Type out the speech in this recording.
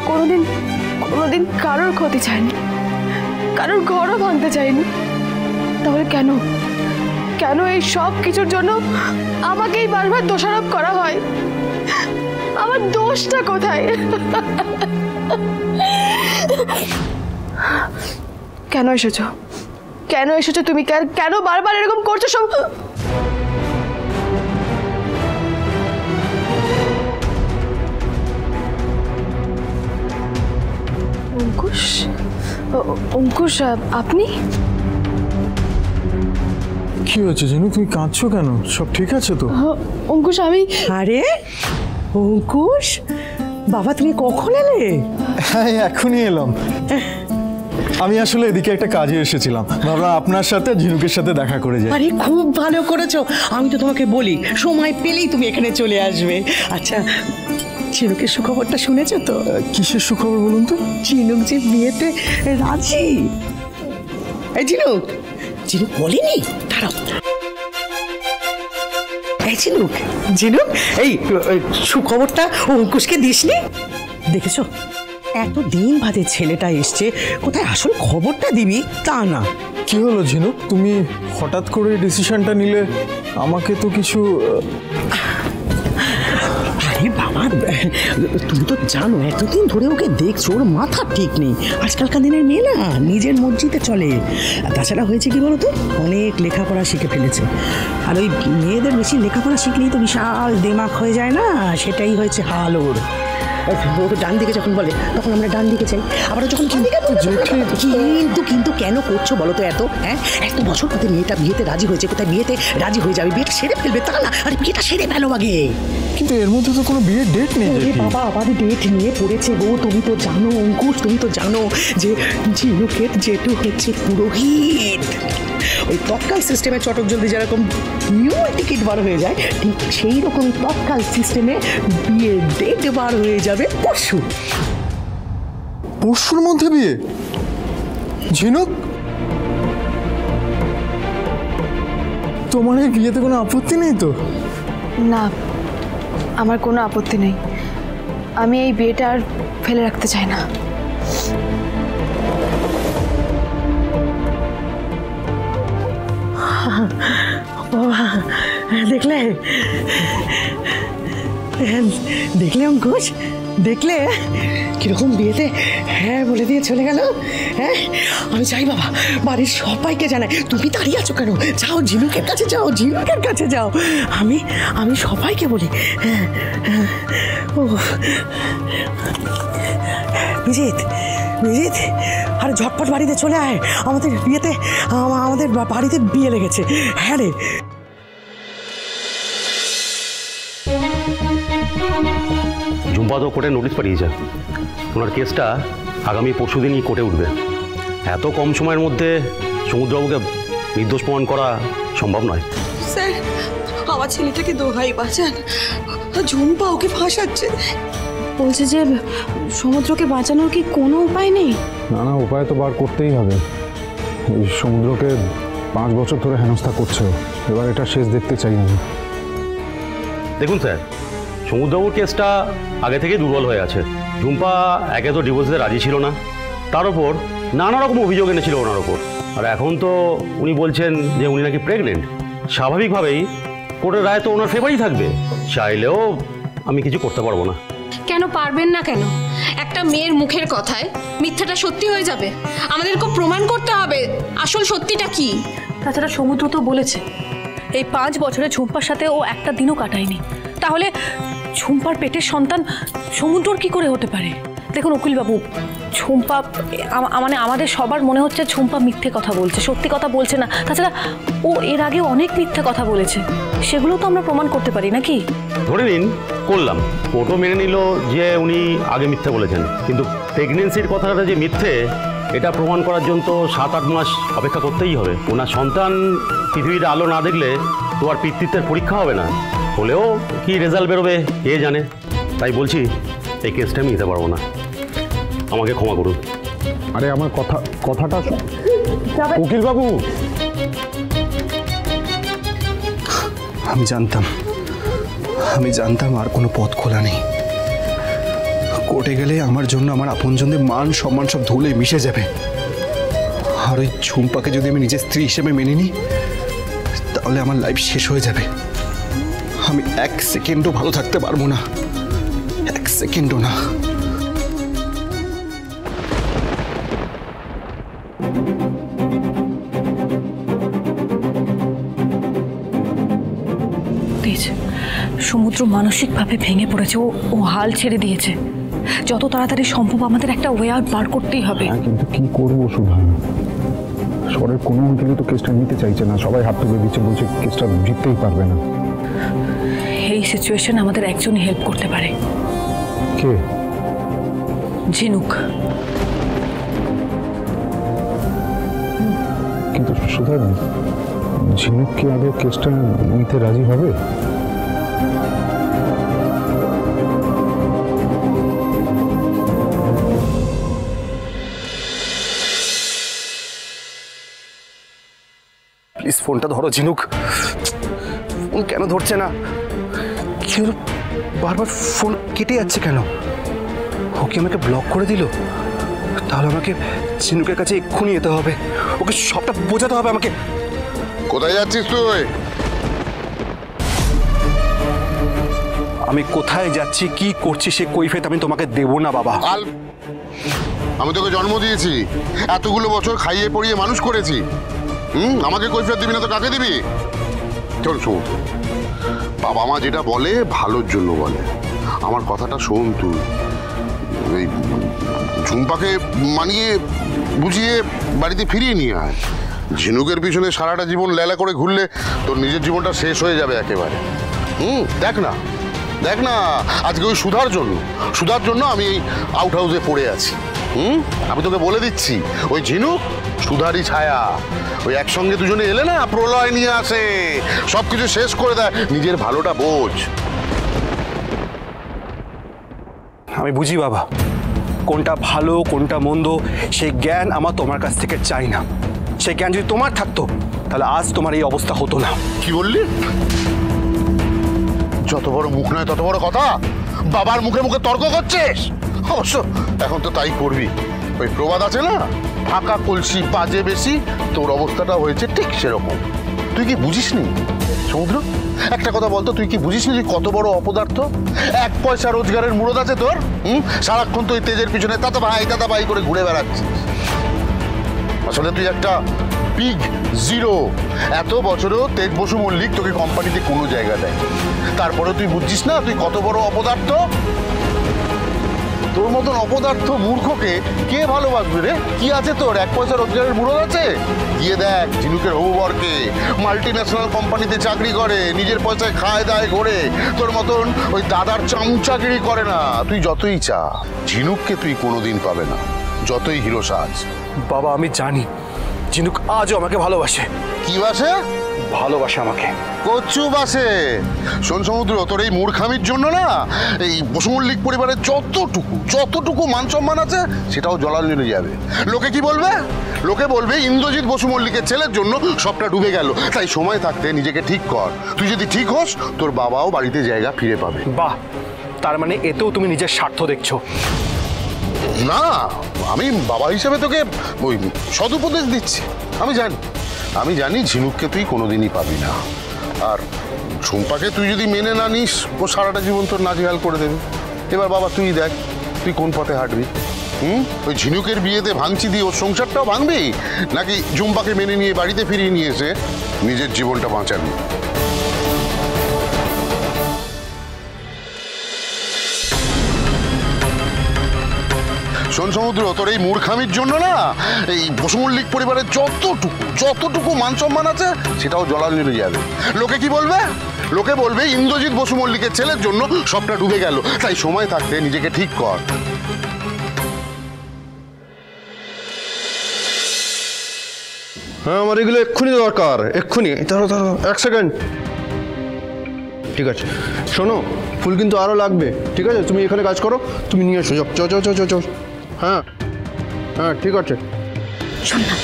কোনোদিন কারোর ক্ষতি চায়নি, কারোর ঘরও ভাঙতে চায়নি। তাহলে কেন এই সব কিছুর জন্য আমাকেই বারবার দোষারোপ করা হয়? আমার দোষটা কোথায়? কেন এসেছো তুমি? কেন বারবার এরকম করছো সব? অঙ্কুশ, আপনি? কি হয়েছে জিনু, তুমি কাঁদছো কেন? সব ঠিক আছে তো? অঙ্কুশ, আমি... আরে অঙ্কুশ বাবা, তুমি কখন এলে? হ্যাঁ, এখনই এলাম। আমি আসলে এদিকে একটা কাজে এসেছিলাম, ভাবলাম আপনার সাথে ঝিনুকের সাথে দেখা করে যাই। আরে খুব ভালো করেছো, আমি তো তোমাকে বলি সময় পেলেই তুমি এখানে চলে আসবে। আচ্ছা, ঝিনুকের সুখবরটা শুনেছো তো? কিসের সুখবর বলুন তো? ঝিনুক যে বিয়েতে রাজি। এই ঝিনুক বলেনি? দাঁড়াও, এই ঝিনুক এই সুখবরটা অঙ্কুশকে দিসনি? দেখেছো, এতদিন বাদে ছেলেটা এসছে, কোথায় আসল খবরটা দিবি তা না। কি হলো ঝিনুক, তুমি হঠাৎ করে ডিসিশনটা নিলে? আমাকে তো কিছু... আরে বাবা, তুমি তো জানো এতদিন ধরে ওকে দেখছো, ওর মাথা ঠিক নেই। আজকালকার দিনের মেয়ে না নিজের মর্জিতে চলে। তাছাড়া হয়েছে কি বলতো, অনেক লেখাপড়া শিখে ফেলেছে। আর ওই মেয়েদের বেশি লেখাপড়া শিখলেই তো বিশাল দেমাক হয়ে যায় না, সেটাই হয়েছে হাল ওর। ওকে ডান দিকে যখন বলে তখন আমরা ডান দিকে চাই, আবার যখন কিন্তু কেন করছো বলো তো এত? হ্যাঁ, এত বছর পরে মেয়েটা বিয়েতে রাজি হয়েছে, কোথায় বিয়েতে রাজি হয়ে যাবে, বিয়েটা সেরে ফেলবে তা না? আরে বিয়েটা সেরে ফেলো আগে। কিন্তু এর মধ্যে তো কোনো বিয়ের ডেট নেই। বাবা, আবার ডেট নিয়ে পড়েছে গো। তুমি তো জানো অঙ্কুশ, তুমি তো জানো যে ঝিনুকের জেঠু হচ্ছে পুরোহিত। ওই তৎকাল সিস্টেমে চটক জলদি যেরকম নিউ টিকিট বার হয়ে যায়, ঠিক সেই রকম তৎকাল সিস্টেমে বিয়ের ডেট বার হয়ে যাবে পরশুর মধ্যে বিয়ে? ঝিনুক, তোমার এই বিয়েতে কোনো আপত্তি নেই তো? না, আমার কোনো আপত্তি নেই। আমি এই বিয়েটা আর ফেলে রাখতে চাই না। দেখলে অঙ্কুশ, দেখলে কিরকম বিয়েতে হ্যাঁ বলে দিয়ে চলে গেল। হ্যাঁ, আমি চাই বাবা বাড়ির সবাইকে জানাই। তুমি দাঁড়িয়ে আছো কেন? যাও ঝিনুকের কাছে যাও, আমি সবাইকে বলি। হ্যাঁ, ও বিজিত, আরে ঝটপট বাড়িতে চলে আয়, আমাদের বাড়িতে বিয়ে লেগেছে। হ্যাঁ রে। ঝুম্পা তো কোর্টে নোটিশ পাঠিয়েছে, ওনার কেসটা আগামী পরশুদিনই কোর্টে উঠবে। এত কম সময়ের মধ্যে সমুদ্রবাবুকে নির্দোষ প্রমাণ করা সম্ভব নয়। স্যার, আমার ছেলেটাকে দোহাই বাঁচান, ঝুম্পা ওকে ফাঁসাচ্ছে। বলছে যে সমুদ্রকে বাঁচানোর কি কোনো উপায় নেই? না, উপায় তো বার করতেই হবে। এই সমুদ্রকে 5 বছর ধরে হেনস্থা করছে, এবার এটা শেষ দেখতে চাই আমি। দেখুন স্যার, সমুদ্রবাবুর কেসটা আগে থেকেই দুর্বল হয়ে আছে। ঝুম্পা একে তো ডিভোর্সে রাজি ছিল না, তার ওপর নানা রকম অভিযোগ এনেছিল ওনার ওপর। আর এখন তো উনি বলছেন যে উনি নাকি প্রেগনেন্ট। স্বাভাবিকভাবেই কোর্টের রায় তো ওনার ফেভারই থাকবে। চাইলেও আমি কিছু করতে পারবো না। কেন পারবেন না? কেন একটা মেয়ের মুখের কথায় মিথ্যাটা সত্যি হয়ে যাবে? আমাদেরকে প্রমাণ করতে হবে আসল সত্যিটা কি। তাছাড়া সমুদ্র তো বলেছে এই 5 বছরে ঝুম্পার সাথে ও একটা দিনও কাটায়নি। তাহলে ঝুম্পার পেটের সন্তান সমুদ্রর কি করে হতে পারে? দেখুন উকিলবাবু, ঝুম্পা মানে আমাদের সবার মনে হচ্ছে ঝুম্পা মিথ্যে কথা বলছে, সত্যি কথা বলছে না। তাছাড়া ও এর আগে অনেক মিথ্যে কথা বলেছে, সেগুলো তো আমরা প্রমাণ করতে পারি নাকি? ধরে নিন করলাম, কোর্টও মেনে নিল যে উনি আগে মিথ্যে বলেছেন, কিন্তু প্রেগনেন্সির কথাটা যে মিথ্যে এটা প্রমাণ করার জন্য তো 7-8 মাস অপেক্ষা করতেই হবে। ওনার সন্তান পৃথিবীর আলো না দেখলে তো আর পিতৃত্বের পরীক্ষা হবে না। হলেও কি রেজাল্ট বেরোবে কে জানে। তাই বলছি এই কেসটা আমি নিতে পারবো না, আমাকে ক্ষমা করুন। আরে আমার কথাটা উকিলবাবু, আমি জানতাম আর কোনো পথ খোলা নেই। কোর্টে গেলে আমার জন্য আমার আপনজনদের মান সম্মান সব ধুলে মিশে যাবে। আর ওই ঝুম্পাকে যদি আমি নিজের স্ত্রী হিসেবে মেনে নিই তাহলে আমার লাইফ শেষ হয়ে যাবে। আমি এক সেকেন্ডও ভালো থাকতে পারবো না, এক সেকেন্ডও না। সমুদ্র মানসিকভাবে ভেঙে পড়েছে, ও হাল ছেড়ে দিয়েছে। যত তাড়াতাড়ি সম্ভব আমাদের একটা ওয়ে আউট বার করতেই হবে। কিন্তু কি করবো সুধা, শহরের কোনো অঞ্চলে তো কেসটা নিতে চাইছে না, সবাই হাত তুলে দিচ্ছে, বলছে কেসটা জিততেই পারবে না। এই সিচুয়েশন আমাদের একজনই হেল্প করতে পারে। কে? ঝিনুক। কিন্তু সুধা, ঝিনুক কি আগে কেসটা নিতে রাজি হবে? প্লিজ ফোনটা ধরো ঝিনুক। ফোন কেন ধরছে না? কি হলো, বারবার ফোন কেটে যাচ্ছে কেন? ও কি আমাকে ব্লক করে দিল? তাহলে আমাকে ঝিনুকের কাছে এক্ষুনি যেতে হবে, ওকে সবটা বোঝাতে হবে আমাকে। কোথায় যাচ্ছিস তুই? আমি কোথায় যাচ্ছি, কি করছি সে কৈফিয়ত আমি তোমাকে দেবো না বাবা। আমি তোকে জন্ম দিয়েছি, এতগুলো বছর খাইয়ে পড়িয়ে মানুষ করেছি। আমাকে কৈফিয়ত দিবি না তো কাকে দিবি? চল শোন, বাবা মা যেটা বলে ভালোর জন্য বলে, আমার কথাটা শোন তুই। ওই ঝুম্পাকে মানিয়ে বুঝিয়ে বাড়িতে ফিরিয়ে নিয়ে আয়। ঝিনুকের পিছনে সারাটা জীবন লেলা করে ঘুরলে তোর নিজের জীবনটা শেষ হয়ে যাবে একেবারে। দেখ না, দেখ না, আজকে ওই সুধার জন্য আমি এই আউট হাউসে পড়ে আছি। আমি তোকে বলে দিচ্ছি, ওই ঝিনুক সুধারই ছায়া। ওই একসঙ্গে দুজনে এলে না প্রলয় নিয়ে আসে, সবকিছু শেষ করে দেয়। নিজের ভালোটা বোঝ। আমি বুঝি বাবা, কোনটা ভালো কোনটা মন্দ সেই জ্ঞান আমার তোমার কাছ থেকে চাই না। সেই জ্ঞান যদি তোমার থাকতো তাহলে আজ তোমার এই অবস্থা হতো না। কি বললি? যত বড় মুখ নয় তত বড় কথা। বাবার মুখে মুখে তর্ক করছিস? অবশ্য এখন তো তাই করবি। ওই প্রবাদ আছে না, ফাঁকা কলসি বাজে বেশি। তোর অবস্থাটা হয়েছে ঠিক সেরকম। তুই কি বুঝিসনি সমুদ্র? একটা কথা বলতো, তুই কি বুঝিসনি যে কত বড় অপদার্থ? 1 পয়সা রোজগারের মুরদ আছে তোর? সারাক্ষণ তুই তেজের পিছনে দাদা ভাই করে ঘুরে বেড়াচ্ছিস। আসলে তুই একটা পিগ জিরো। এত বছরেও তেজ বসু মল্লিক তোকে কোম্পানিতে কোনো জায়গা দেয়, তারপরে তুই বুঝছিস না তুই কত বড় অপদার্থ? তোর মতন অপদার্থ মূর্খকে কে ভালোবাসবে রে? কি আছে তোর? 1 পয়সা রোজগারের মুরদ আছে? গিয়ে দেখ ঝিনুকের হবু বরকে, মাল্টি ন্যাশনাল কোম্পানিতে চাকরি করে, নিজের পয়সায় খায় দায় ঘোরে। তোর মতন ওই দাদার চামচাগিরি করে না। তুই যতই চা, ঝিনুককে তুই কোনোদিন পাবে না, যতই হিরো সাজ। বাবা আমি জানি ঝিনুক আজও আমাকে ভালোবাসে। কি বাসে? ভালোবাসে আমাকে। কচু বাসে। শোন সমুদ্র, তোর এই মূর্খামির জন্য না এই বসু মল্লিক পরিবারের যতটুকু মান সম্মান আছে সেটাও জলাঞ্জলি যাবে। লোকে কি বলবে? লোকে বলবে ইন্দ্রজিৎ বসু মল্লিকের ছেলের জন্য সবটা ডুবে গেল। তাই সময় থাকতে নিজেকে ঠিক কর। তুই যদি ঠিক হোস তোর বাবাও বাড়িতে জায়গা ফিরে পাবে। বাহ, তার মানে এতেও তুমি নিজের স্বার্থ দেখছো? না, আমি বাবা হিসেবে তোকে ওই সদুপদেশ দিচ্ছি। আমি জানি ঝিনুককে তুই কোনোদিনই পাবি না। আর ঝুম্পাকে তুই যদি মেনে না নিস, ও সারাটা জীবন তোর নাজেহাল করে দেবে। এবার বাবা তুই দেখ তুই কোন পথে হাঁটবি। ওই ঝিনুকের বিয়েতে ভাঙচি দিয়ে ওর সংসারটাও ভাঙবি, নাকি ঝুম্পাকে মেনে নিয়ে বাড়িতে ফিরিয়ে নিয়ে এসে নিজের জীবনটা বাঁচাবি? শোন সমুদ্র, তোর এই মূর্খামির জন্য না এই বসু মল্লিক পরিবারের যতটুকু মান সম্মান আছে সেটাও জলাঞ্জলি যাবে। লোকে কি বলবে? লোকে বলবে ইন্দ্রজিৎ বসু মল্লিকের ছেলের জন্য সবটা ডুবে গেল। তাই সময় থাকতে নিজেকে ঠিক কর। হ্যাঁ, আমার এগুলো এক্ষুনি দরকার, এক্ষুনি। ধরো 1 সেকেন্ড। ঠিক আছে শোনো, ফুল কিন্তু আরও লাগবে। ঠিক আছে, তুমি এখানে কাজ করো, তুমি নিয়ে এসো। চ। হ্যাঁ হ্যাঁ ঠিক আছে। শোন না,